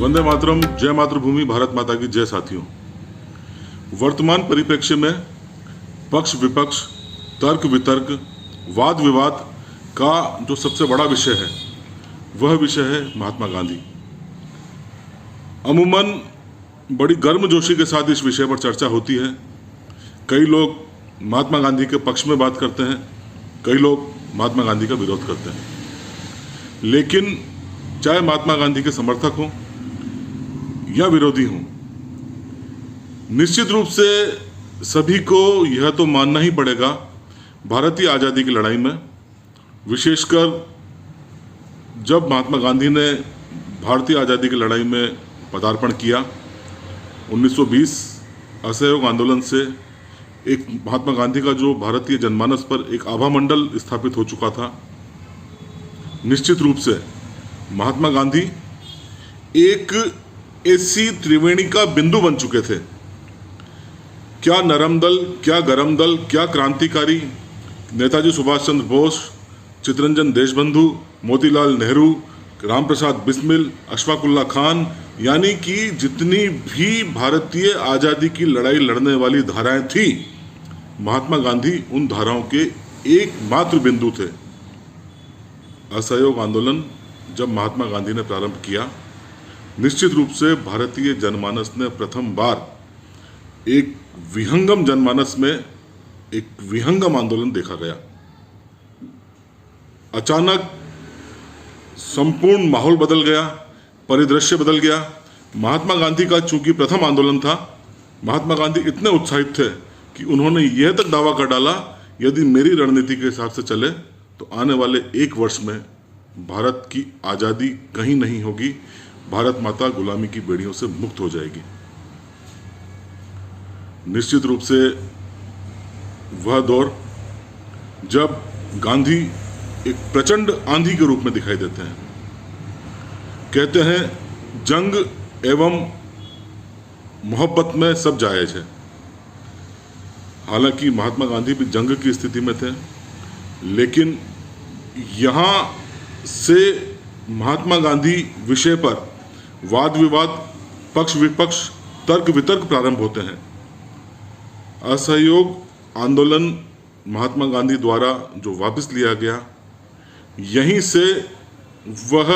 वंदे मातरम। जय मातृभूमि, भारत माता की जय। साथियों, वर्तमान परिप्रेक्ष्य में पक्ष विपक्ष, तर्क वितर्क, वाद विवाद का जो सबसे बड़ा विषय है वह विषय है महात्मा गांधी। अमूमन बड़ी गर्मजोशी के साथ इस विषय पर चर्चा होती है। कई लोग महात्मा गांधी के पक्ष में बात करते हैं, कई लोग महात्मा गांधी का विरोध करते हैं। लेकिन चाहे महात्मा गांधी के समर्थक हों या विरोधी हों, निश्चित रूप से सभी को यह तो मानना ही पड़ेगा, भारतीय आज़ादी की लड़ाई में, विशेषकर जब महात्मा गांधी ने भारतीय आज़ादी की लड़ाई में पदार्पण किया 1920 असहयोग आंदोलन से, एक महात्मा गांधी का जो भारतीय जनमानस पर एक आभा मंडल स्थापित हो चुका था, निश्चित रूप से महात्मा गांधी एक ऐसी त्रिवेणी का बिंदु बन चुके थे। क्या नरम दल, क्या गरम दल, क्या क्रांतिकारी नेताजी सुभाष चंद्र बोस, चित्तरंजन देशबंधु, मोतीलाल नेहरू, राम प्रसाद बिस्मिल, अशफाक उल्लाह खान, यानी कि जितनी भी भारतीय आज़ादी की लड़ाई लड़ने वाली धाराएं थी, महात्मा गांधी उन धाराओं के एकमात्र बिंदु थे। असहयोग आंदोलन जब महात्मा गांधी ने प्रारंभ किया, निश्चित रूप से भारतीय जनमानस ने प्रथम बार एक विहंगम जनमानस में एक विहंगम आंदोलन देखा गया। अचानक संपूर्ण माहौल बदल गया, परिदृश्य बदल गया। महात्मा गांधी का चूंकि प्रथम आंदोलन था, महात्मा गांधी इतने उत्साहित थे कि उन्होंने यह तक दावा कर डाला, यदि मेरी रणनीति के हिसाब से चले तो आने वाले एक वर्ष में भारत की आज़ादी कहीं नहीं होगी, भारत माता गुलामी की बेड़ियों से मुक्त हो जाएगी। निश्चित रूप से वह दौर जब गांधी एक प्रचंड आंधी के रूप में दिखाई देते हैं। कहते हैं जंग एवं मोहब्बत में सब जायज है। हालांकि महात्मा गांधी भी जंग की स्थिति में थे, लेकिन यहाँ से महात्मा गांधी विषय पर वाद विवाद, पक्ष विपक्ष, तर्क वितर्क प्रारंभ होते हैं। असहयोग आंदोलन महात्मा गांधी द्वारा जो वापस लिया गया, यहीं से वह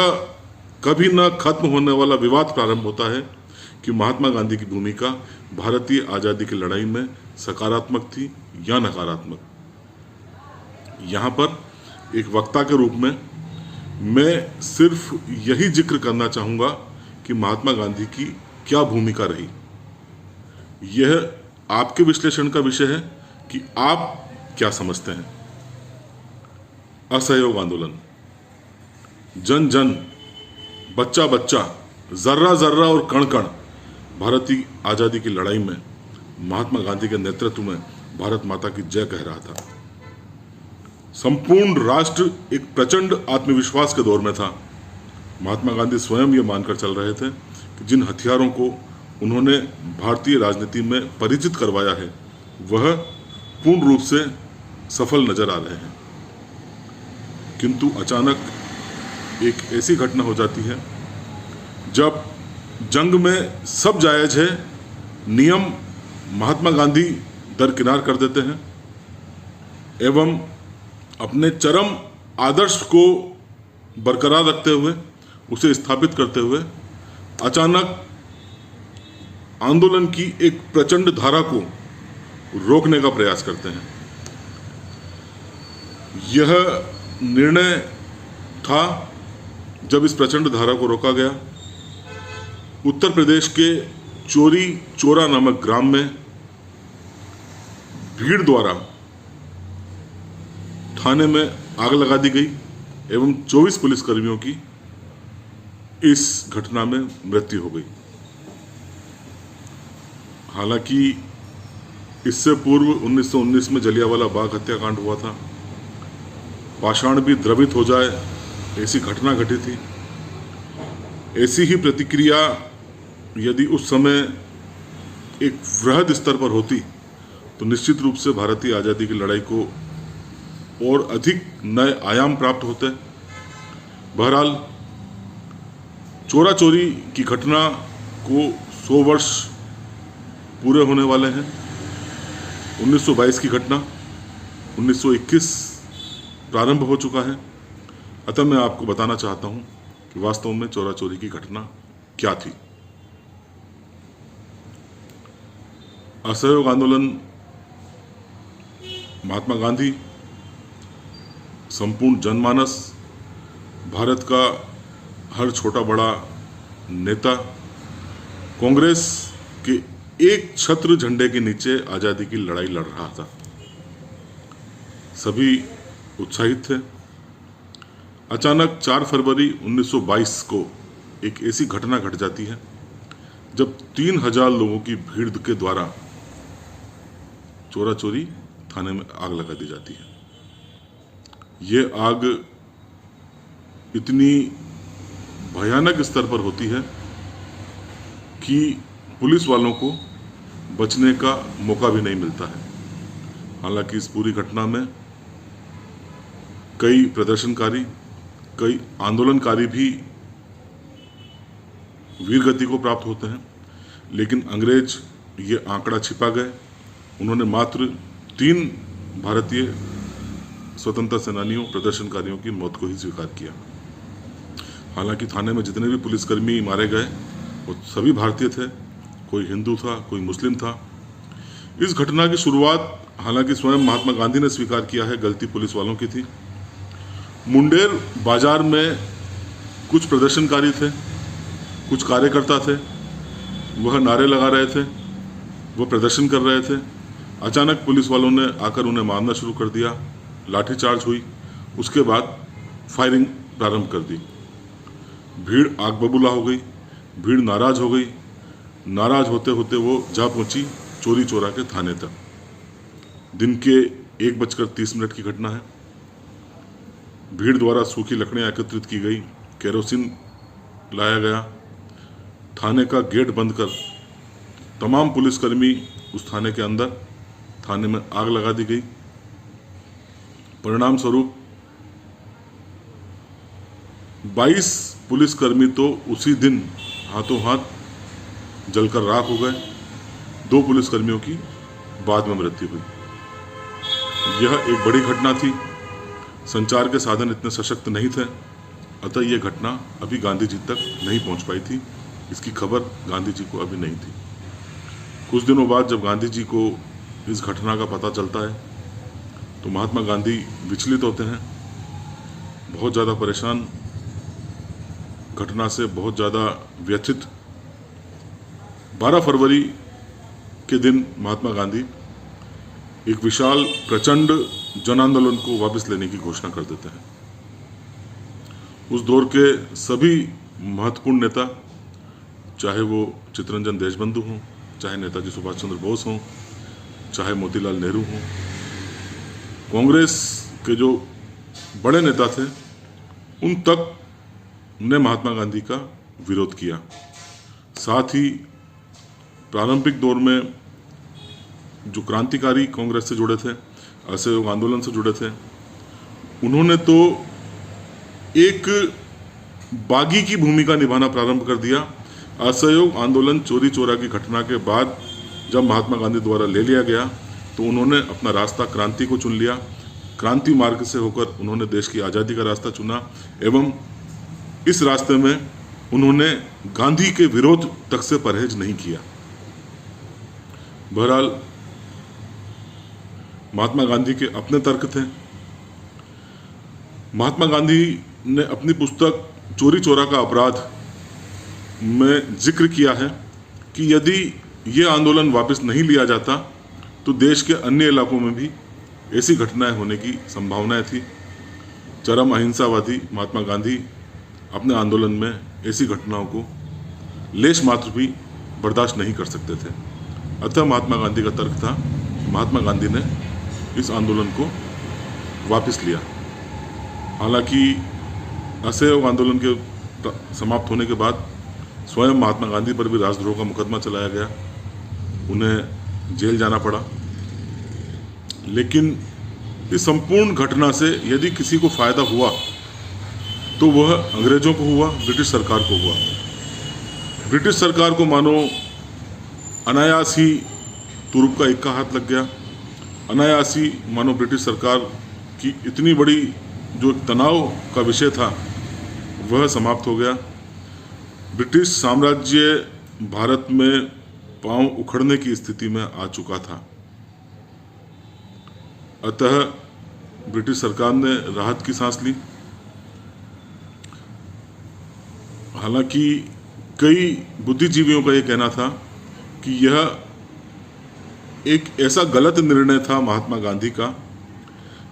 कभी न खत्म होने वाला विवाद प्रारंभ होता है कि महात्मा गांधी की भूमिका भारतीय आज़ादी की लड़ाई में सकारात्मक थी या नकारात्मक। यहाँ पर एक वक्ता के रूप में मैं सिर्फ यही जिक्र करना चाहूँगा कि महात्मा गांधी की क्या भूमिका रही। यह आपके विश्लेषण का विषय है कि आप क्या समझते हैं। असहयोग आंदोलन, जन जन, बच्चा बच्चा, जर्रा जर्रा और कण कण भारतीय आज़ादी की लड़ाई में महात्मा गांधी के नेतृत्व में भारत माता की जय कह रहा था। संपूर्ण राष्ट्र एक प्रचंड आत्मविश्वास के दौर में था। महात्मा गांधी स्वयं ये मानकर चल रहे थे कि जिन हथियारों को उन्होंने भारतीय राजनीति में परिचित करवाया है वह पूर्ण रूप से सफल नजर आ रहे हैं। किंतु अचानक एक ऐसी घटना हो जाती है जब जंग में सब जायज है नियम महात्मा गांधी दरकिनार कर देते हैं एवं अपने चरम आदर्श को बरकरार रखते हुए, उसे स्थापित करते हुए, अचानक आंदोलन की एक प्रचंड धारा को रोकने का प्रयास करते हैं। यह निर्णय था जब इस प्रचंड धारा को रोका गया। उत्तर प्रदेश के चोरी चोरा नामक ग्राम में भीड़ द्वारा थाने में आग लगा दी गई एवं 24 पुलिसकर्मियों की इस घटना में मृत्यु हो गई। हालांकि इससे पूर्व 1919 में जलियांवाला बाग हत्याकांड हुआ था। पाषाण भी द्रवित हो जाए ऐसी घटना घटी थी। ऐसी ही प्रतिक्रिया यदि उस समय एक वृहद स्तर पर होती तो निश्चित रूप से भारतीय आज़ादी की लड़ाई को और अधिक नए आयाम प्राप्त होते। बहरहाल चोरा चोरी की घटना को 100 वर्ष पूरे होने वाले हैं। 1922 की घटना 1921 प्रारंभ हो चुका है। अतः मैं आपको बताना चाहता हूं कि वास्तव में चोरा चोरी की घटना क्या थी। असहयोग आंदोलन, महात्मा गांधी, संपूर्ण जनमानस, भारत का हर छोटा बड़ा नेता कांग्रेस के एक छत्र झंडे के नीचे आजादी की लड़ाई लड़ रहा था। सभी उत्साहित थे। अचानक 4 फरवरी 1922 को एक ऐसी घटना घट जाती है जब 3000 लोगों की भीड़ के द्वारा चोरा चोरी थाने में आग लगा दी जाती है। ये आग इतनी भयानक स्तर पर होती है कि पुलिस वालों को बचने का मौका भी नहीं मिलता है। हालांकि इस पूरी घटना में कई प्रदर्शनकारी, कई आंदोलनकारी भी वीरगति को प्राप्त होते हैं, लेकिन अंग्रेज ये आंकड़ा छिपा गए। उन्होंने मात्र 3 भारतीय स्वतंत्रता सेनानियों, प्रदर्शनकारियों की मौत को ही स्वीकार किया। हालांकि थाने में जितने भी पुलिसकर्मी मारे गए वो सभी भारतीय थे, कोई हिंदू था, कोई मुस्लिम था। इस घटना की शुरुआत हालांकि स्वयं महात्मा गांधी ने स्वीकार किया है, गलती पुलिस वालों की थी। मुंडेर बाजार में कुछ प्रदर्शनकारी थे, कुछ कार्यकर्ता थे, वह नारे लगा रहे थे, वह प्रदर्शन कर रहे थे। अचानक पुलिस वालों ने आकर उन्हें मारना शुरू कर दिया, लाठीचार्ज हुई, उसके बाद फायरिंग प्रारंभ कर दी। भीड़ आग बबूला हो गई, भीड़ नाराज हो गई। नाराज होते होते वो जा पहुंची चोरी चोरा के थाने तक। दिन के 1:30 की घटना है। भीड़ द्वारा सूखी लकड़ियां एकत्रित की गई, केरोसिन लाया गया, थाने का गेट बंद कर तमाम पुलिसकर्मी उस थाने के अंदर, थाने में आग लगा दी गई। परिणाम स्वरूप 22 पुलिसकर्मी तो उसी दिन हाथों हाथ जलकर राख हो गए। 2 पुलिसकर्मियों की बाद में मृत्यु हुई। यह एक बड़ी घटना थी। संचार के साधन इतने सशक्त नहीं थे, अतः यह घटना अभी गांधी जी तक नहीं पहुंच पाई थी। इसकी खबर गांधी जी को अभी नहीं थी। कुछ दिनों बाद जब गांधी जी को इस घटना का पता चलता है तो महात्मा गांधी विचलित होते हैं, बहुत ज़्यादा परेशान, घटना से बहुत ज़्यादा व्यथित। 12 फरवरी के दिन महात्मा गांधी एक विशाल प्रचंड जन आंदोलन को वापस लेने की घोषणा कर देते हैं। उस दौर के सभी महत्वपूर्ण नेता, चाहे वो चित्तरंजन देशबंधु हों, चाहे नेताजी सुभाष चंद्र बोस हों, चाहे मोतीलाल नेहरू हों, कांग्रेस के जो बड़े नेता थे, उन तक ने महात्मा गांधी का विरोध किया। साथ ही प्रारंभिक दौर में जो क्रांतिकारी कांग्रेस से जुड़े थे, असहयोग आंदोलन से जुड़े थे, उन्होंने तो एक बागी की भूमिका निभाना प्रारंभ कर दिया। असहयोग आंदोलन चोरी चोरा की घटना के बाद जब महात्मा गांधी द्वारा ले लिया गया तो उन्होंने अपना रास्ता क्रांति को चुन लिया। क्रांति मार्ग से होकर उन्होंने देश की आज़ादी का रास्ता चुना एवं इस रास्ते में उन्होंने गांधी के विरोध तक से परहेज नहीं किया। बहरहाल महात्मा गांधी के अपने तर्क थे। महात्मा गांधी ने अपनी पुस्तक चोरी चोरा का अपराध में जिक्र किया है कि यदि ये आंदोलन वापस नहीं लिया जाता तो देश के अन्य इलाकों में भी ऐसी घटनाएं होने की संभावनाएं थी। चरम अहिंसावादी महात्मा गांधी अपने आंदोलन में ऐसी घटनाओं को लेश मात्र भी बर्दाश्त नहीं कर सकते थे। अतः महात्मा गांधी का तर्क था कि महात्मा गांधी ने इस आंदोलन को वापस लिया। हालांकि असहयोग आंदोलन के समाप्त होने के बाद स्वयं महात्मा गांधी पर भी राजद्रोह का मुकदमा चलाया गया, उन्हें जेल जाना पड़ा। लेकिन इस संपूर्ण घटना से यदि किसी को फायदा हुआ तो वह अंग्रेजों को हुआ, ब्रिटिश सरकार को हुआ। ब्रिटिश सरकार को मानो अनायास ही तुरुप का इक्का हाथ लग गया। अनायास ही मानो ब्रिटिश सरकार की इतनी बड़ी जो तनाव का विषय था वह समाप्त हो गया। ब्रिटिश साम्राज्य भारत में पांव उखड़ने की स्थिति में आ चुका था। अतः ब्रिटिश सरकार ने राहत की सांस ली। हालांकि कई बुद्धिजीवियों का यह कहना था कि यह एक ऐसा गलत निर्णय था महात्मा गांधी का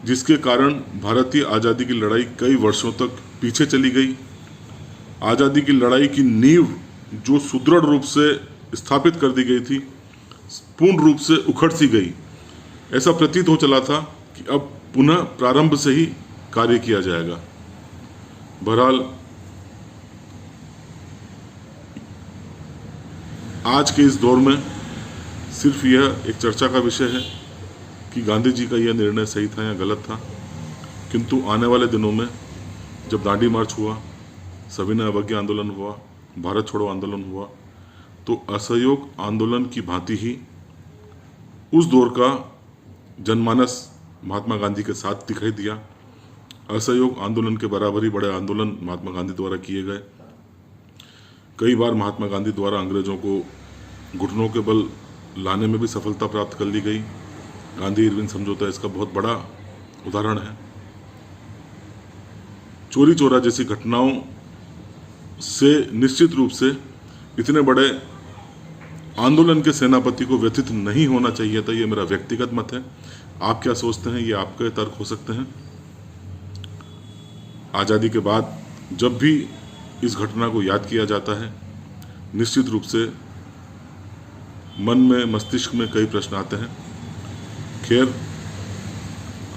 जिसके कारण भारतीय आज़ादी की लड़ाई कई वर्षों तक पीछे चली गई। आज़ादी की लड़ाई की नींव जो सुदृढ़ रूप से स्थापित कर दी गई थी पूर्ण रूप से उखड़ सी गई। ऐसा प्रतीत हो चला था कि अब पुनः प्रारंभ से ही कार्य किया जाएगा। बहरहाल आज के इस दौर में सिर्फ यह एक चर्चा का विषय है कि गांधी जी का यह निर्णय सही था या गलत था, किंतु आने वाले दिनों में जब दांडी मार्च हुआ, सविनय अवज्ञा आंदोलन हुआ, भारत छोड़ो आंदोलन हुआ, तो असहयोग आंदोलन की भांति ही उस दौर का जनमानस महात्मा गांधी के साथ दिखाई दिया। असहयोग आंदोलन के बराबर ही बड़े आंदोलन महात्मा गांधी द्वारा किए गए। कई बार महात्मा गांधी द्वारा अंग्रेजों को घुटनों के बल लाने में भी सफलता प्राप्त कर ली गई। गांधी इरविन समझौता इसका बहुत बड़ा उदाहरण है। चोरी चोरा जैसी घटनाओं से निश्चित रूप से इतने बड़े आंदोलन के सेनापति को व्यथित नहीं होना चाहिए था। ये मेरा व्यक्तिगत मत है। आप क्या सोचते हैं, ये आपके तर्क हो सकते हैं। आज़ादी के बाद जब भी इस घटना को याद किया जाता है, निश्चित रूप से मन में, मस्तिष्क में कई प्रश्न आते हैं। खैर,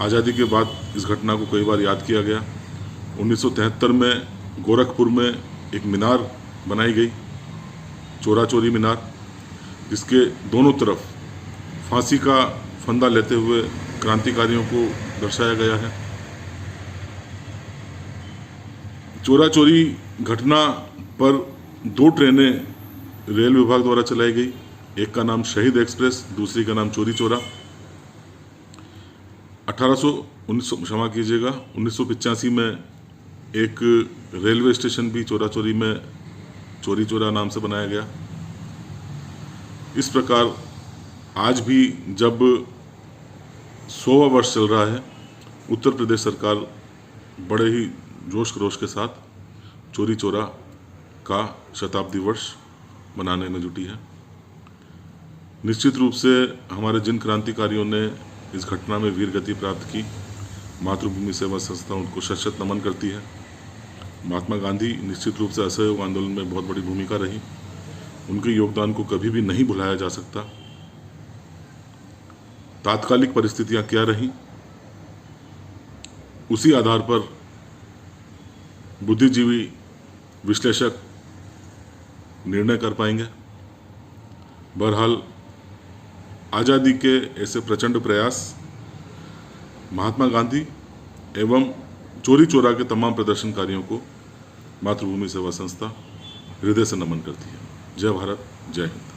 आज़ादी के बाद इस घटना को कई बार याद किया गया। 1973 में गोरखपुर में एक मीनार बनाई गई, चोरा चोरी मीनार, जिसके दोनों तरफ फांसी का फंदा लेते हुए क्रांतिकारियों को दर्शाया गया है। चोरा चोरी घटना पर 2 ट्रेनें रेल विभाग द्वारा चलाई गई। एक का नाम शहीद एक्सप्रेस, दूसरी का नाम चोरी चोरा। 1985 में एक रेलवे स्टेशन भी चोरा चोरी में चोरी चोरा नाम से बनाया गया। इस प्रकार आज भी जब 100वां वर्ष चल रहा है, उत्तर प्रदेश सरकार बड़े ही जोश खरोश के साथ चोरी चोरा का शताब्दी वर्ष मनाने में जुटी है। निश्चित रूप से हमारे जिन क्रांतिकारियों ने इस घटना में वीर गति प्राप्त की, मातृभूमि सेवा संस्था उनको शत शत नमन करती है। महात्मा गांधी निश्चित रूप से असहयोग आंदोलन में बहुत बड़ी भूमिका रही। उनके योगदान को कभी भी नहीं भुलाया जा सकता। तात्कालिक परिस्थितियां क्या रहीं, उसी आधार पर बुद्धिजीवी विश्लेषक निर्णय कर पाएंगे। बहरहाल आज़ादी के ऐसे प्रचंड प्रयास महात्मा गांधी एवं चोरी चोरा के तमाम प्रदर्शनकारियों को मातृभूमि सेवा संस्था हृदय से नमन करती है। जय भारत, जय हिंद।